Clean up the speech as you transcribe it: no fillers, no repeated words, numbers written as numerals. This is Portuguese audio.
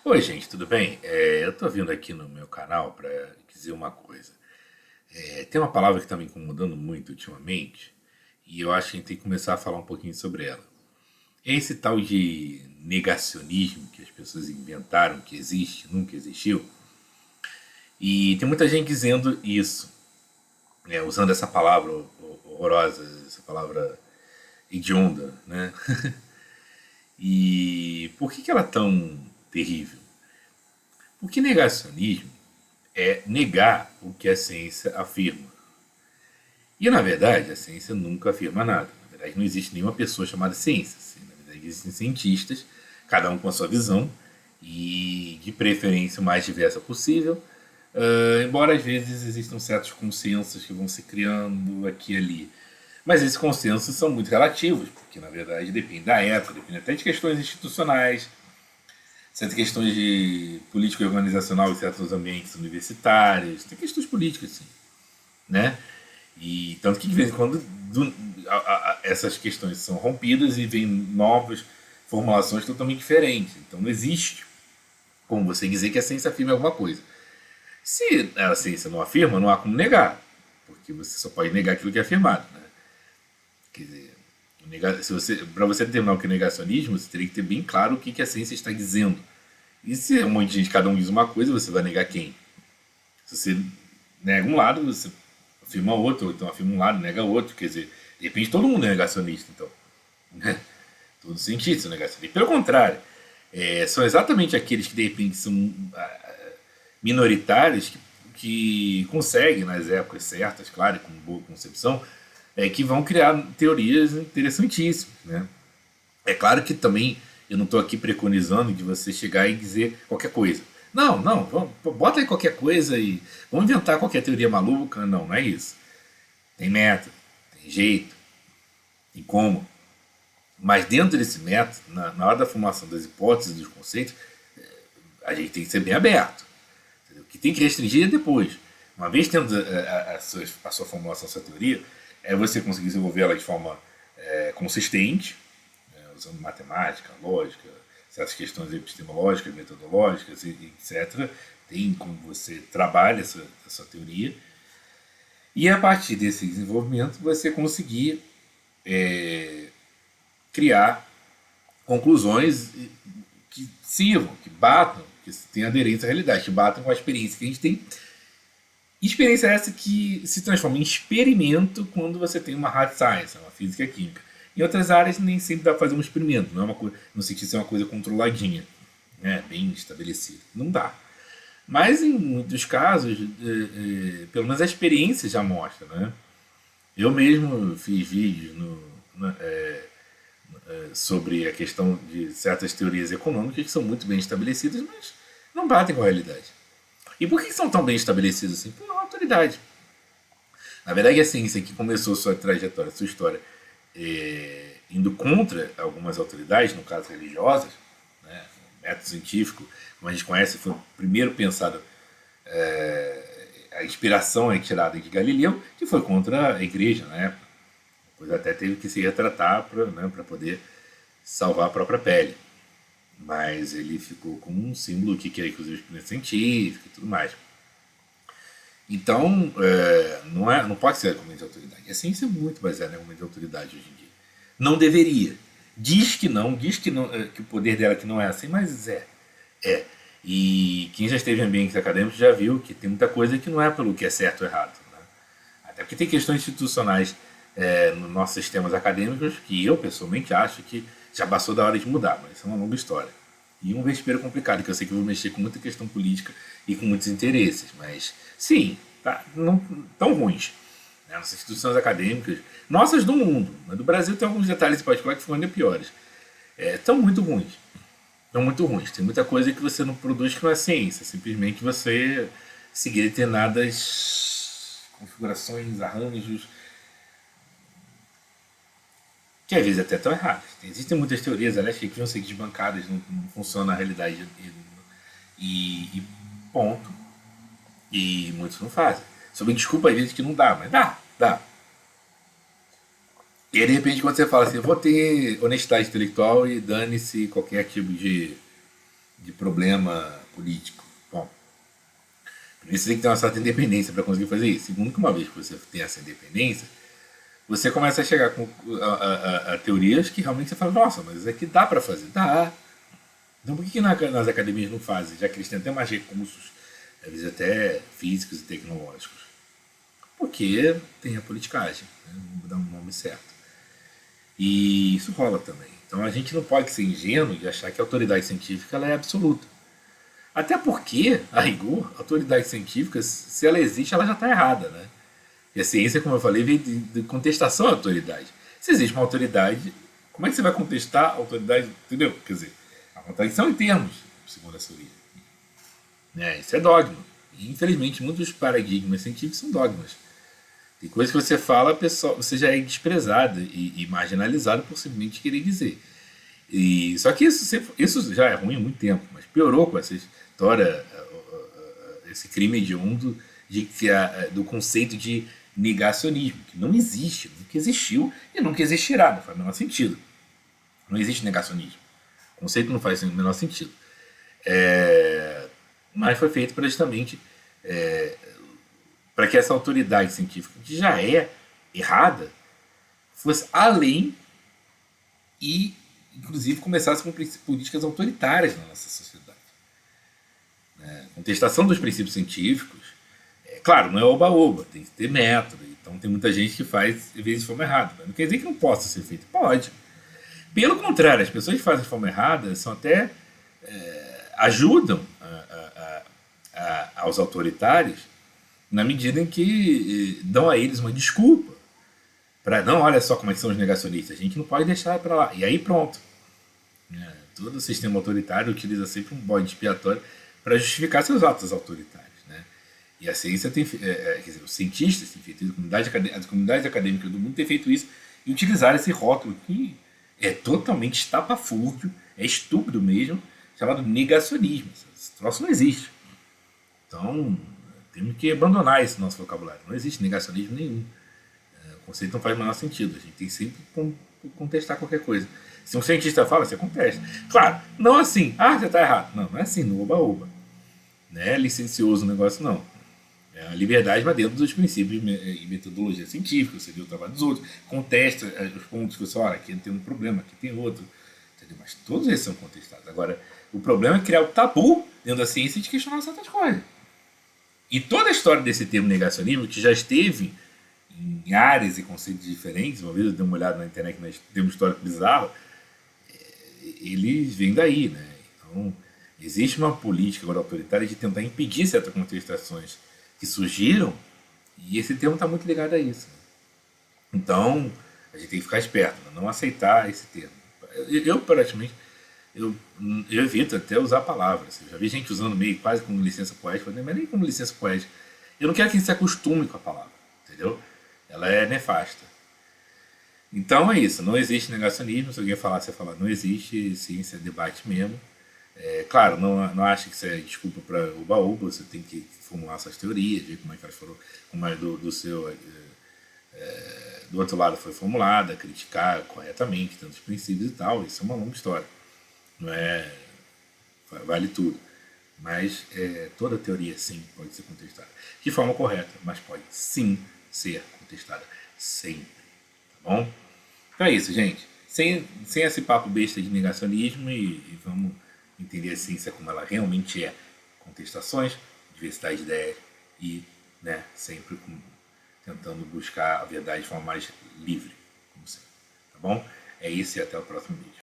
Oi, gente, tudo bem? Eu tô vindo aqui no meu canal para dizer uma coisa. Tem uma palavra que está me incomodando muito ultimamente e eu acho que a gente tem que começar a falar um pouquinho sobre ela. É esse tal de negacionismo que as pessoas inventaram que existe, nunca existiu. E tem muita gente dizendo isso, né, usando essa palavra horrorosa, essa palavra hedionda, né? E por que ela é tão terrível? Porque negacionismo é negar o que a ciência afirma. E, na verdade, a ciência nunca afirma nada. Na verdade, não existe nenhuma pessoa chamada ciência. Na verdade, existem cientistas, cada um com a sua visão, e de preferência o mais diversa possível, embora às vezes existam certos consensos que vão se criando aqui e ali. Mas esses consensos são muito relativos, porque na verdade depende da época, depende até de questões institucionais, certas questões de política organizacional em certos ambientes universitários, tem questões políticas, sim, né? E tanto que de vez em quando essas questões são rompidas e vem novas formulações totalmente diferentes. Então não existe como você dizer que a ciência afirma alguma coisa. Se a ciência não afirma, não há como negar, porque você só pode negar aquilo que é afirmado, né? Quer dizer, se você, para você determinar o que é negacionismo, você teria que ter bem claro o que a ciência está dizendo. E se um monte de gente, cada um diz uma coisa, você vai negar quem? Se você nega um lado, você afirma outro, ou então afirma um lado, nega outro. Quer dizer, de repente todo mundo é negacionista, então. Né? Todos os cientistas são negacionistas. Pelo contrário, são exatamente aqueles que de repente são minoritários que conseguem, nas épocas certas, claro, com boa concepção, que vão criar teorias interessantíssimas. Né? É claro que também eu não estou aqui preconizando de você chegar e dizer qualquer coisa. Não, não, vamos, bota aí qualquer coisa e vamos inventar qualquer teoria maluca. Não, não é isso. Tem método, tem jeito, tem como. Mas dentro desse método, na hora da formação das hipóteses, dos conceitos, a gente tem que ser bem aberto. Entendeu? O que tem que restringir é depois. Uma vez tendo a sua formulação, a sua teoria, é você conseguir desenvolver ela de forma consistente, usando matemática, lógica, certas questões epistemológicas, metodológicas, etc. Tem como você trabalha essa teoria. E a partir desse desenvolvimento, você conseguir criar conclusões que sirvam, que batam, que tenham aderência à realidade, que batam com a experiência que a gente tem. Experiência essa que se transforma em experimento quando você tem uma hard science, uma física química. Em outras áreas nem sempre dá para fazer um experimento, não é uma coisa, no sentido de ser uma coisa controladinha, né, bem estabelecida. Não dá. Mas em muitos casos, pelo menos a experiência já mostra, né? Eu mesmo fiz vídeos sobre a questão de certas teorias econômicas que são muito bem estabelecidas, mas não batem com a realidade. E por que são tão bem estabelecidas assim? Por uma autoridade. Na verdade, a ciência que começou sua trajetória, sua história, indo contra algumas autoridades, no caso religiosas, né, o método científico, como a gente conhece, foi o primeiro pensado, a inspiração é tirada de Galileu, que foi contra a igreja na época. Depois até teve que se retratar para poder salvar a própria pele. Mas ele ficou como um símbolo que é inclusive experimento científico e tudo mais. Então, não pode ser argumento de autoridade. A ciência é muito baseada em argumento de autoridade hoje em dia. Não deveria. Diz que não, que o poder dela que não é assim, mas é. É. E quem já esteve em ambientes acadêmicos já viu que tem muita coisa que não é pelo que é certo ou errado. Né? Até porque tem questões institucionais nos nossos sistemas acadêmicos que eu pessoalmente acho que já passou da hora de mudar, mas isso é uma longa história. E um vespeiro complicado, que eu sei que eu vou mexer com muita questão política e com muitos interesses, mas sim, tá, não tão ruins. Né? Nossas instituições acadêmicas, nossas do mundo, mas do Brasil tem alguns detalhes em particular que ficam ainda piores. Estão muito ruins. Estão muito ruins. Tem muita coisa que você não produz que não é ciência, simplesmente você seguir determinadas configurações, arranjos, que às vezes até estão erradas. Existem muitas teorias, aliás, que vão ser desbancadas, não funciona na realidade e ponto. E muitos não fazem. Sob desculpa às vezes que não dá, mas dá. E aí, de repente, quando você fala assim, eu vou ter honestidade intelectual e dane-se qualquer tipo de problema político? Bom, primeiro você tem que ter uma certa independência para conseguir fazer isso. Segundo, que uma vez que você tem essa independência, você começa a chegar a teorias que realmente você fala, nossa, mas isso aqui dá para fazer? Dá. Então por que nas academias não fazem, já que eles têm até mais recursos, às vezes até físicos e tecnológicos? Porque tem a politicagem, né? Vamos dar um nome certo. E isso rola também. Então a gente não pode ser ingênuo de achar que a autoridade científica ela é absoluta. Até porque, a rigor, a autoridade científica, se ela existe, ela já está errada, né? E a ciência, como eu falei, vem de contestação à autoridade. Se existe uma autoridade, como é que você vai contestar a autoridade? Entendeu? Quer dizer, a contradição em termos, segundo a teoria. Né? Isso é dogma. E, infelizmente, muitos paradigmas científicos são dogmas. Tem coisas que você fala, pessoal, você já é desprezado e marginalizado por simplesmente querer dizer. E, só que isso já é ruim há muito tempo, mas piorou com essa história, esse crime hediondo do conceito de negacionismo, que não existe, nunca existiu e nunca existirá, não faz o menor sentido. Não existe negacionismo. O conceito não faz o menor sentido. Mas foi feito para justamente para que essa autoridade científica, que já é errada, fosse além e, inclusive, começasse com políticas autoritárias na nossa sociedade. Contestação dos princípios científicos, claro, não é oba-oba, tem que ter método. Então tem muita gente que faz, às vezes, de forma errada. Não quer dizer que não possa ser feito. Pode. Pelo contrário, as pessoas que fazem de forma errada são até ajudam aos autoritários na medida em que dão a eles uma desculpa para não, olha só como é que são os negacionistas, a gente não pode deixar para lá. E aí pronto. Todo sistema autoritário utiliza sempre um bode expiatório para justificar seus atos autoritários. Né? E a ciência tem, quer dizer, os cientistas têm feito isso, as comunidades acadêmicas do mundo têm feito isso e utilizaram esse rótulo que é totalmente estapafúrdio, é estúpido mesmo, chamado negacionismo. Esse troço não existe. Então, temos que abandonar esse nosso vocabulário. Não existe negacionismo nenhum. O conceito não faz o menor sentido. A gente tem sempre que contestar qualquer coisa. Se um cientista fala, você contesta. Claro, não assim, você está errado. Não, não é assim, no oba-oba. Não é licencioso o negócio, não. É a liberdade, mas dentro dos princípios e metodologia científica. Você vê o trabalho dos outros, contesta os pontos que você olha, aqui tem um problema, aqui tem outro. Entendeu? Mas todos eles são contestados. Agora, o problema é criar o tabu dentro da ciência de questionar certas coisas. E toda a história desse termo negacionismo, que já esteve em áreas e conceitos diferentes, uma vez eu dei uma olhada na internet, nós temos um histórico bizarro, eles vêm daí, né? Então, existe uma política agora autoritária de tentar impedir certas contestações que surgiram, e esse termo está muito ligado a isso. Então, a gente tem que ficar esperto, não aceitar esse termo. Eu praticamente, eu evito até usar palavras. Eu já vi gente usando meio quase como licença poética, mas nem como licença poética. Eu não quero que a gente se acostume com a palavra, entendeu? Ela é nefasta. Então é isso, não existe negacionismo. Se alguém falar, você falar, não existe, ciência é debate mesmo. Claro, não acha que isso é desculpa para oba-oba, você tem que formular suas teorias, ver como é que elas foram, como é do seu. Do outro lado foi formulada, criticar corretamente tantos princípios e tal. Isso é uma longa história. Não é. Vale tudo. Mas toda teoria, sim, pode ser contestada. De forma correta, mas pode sim ser contestada sempre. Tá bom? Então é isso, gente. Sem esse papo besta de negacionismo e vamos entender a ciência como ela realmente é. Contestações, diversidade de ideias e sempre tentando buscar a verdade de forma mais livre, como sempre. Tá bom? É isso e até o próximo vídeo.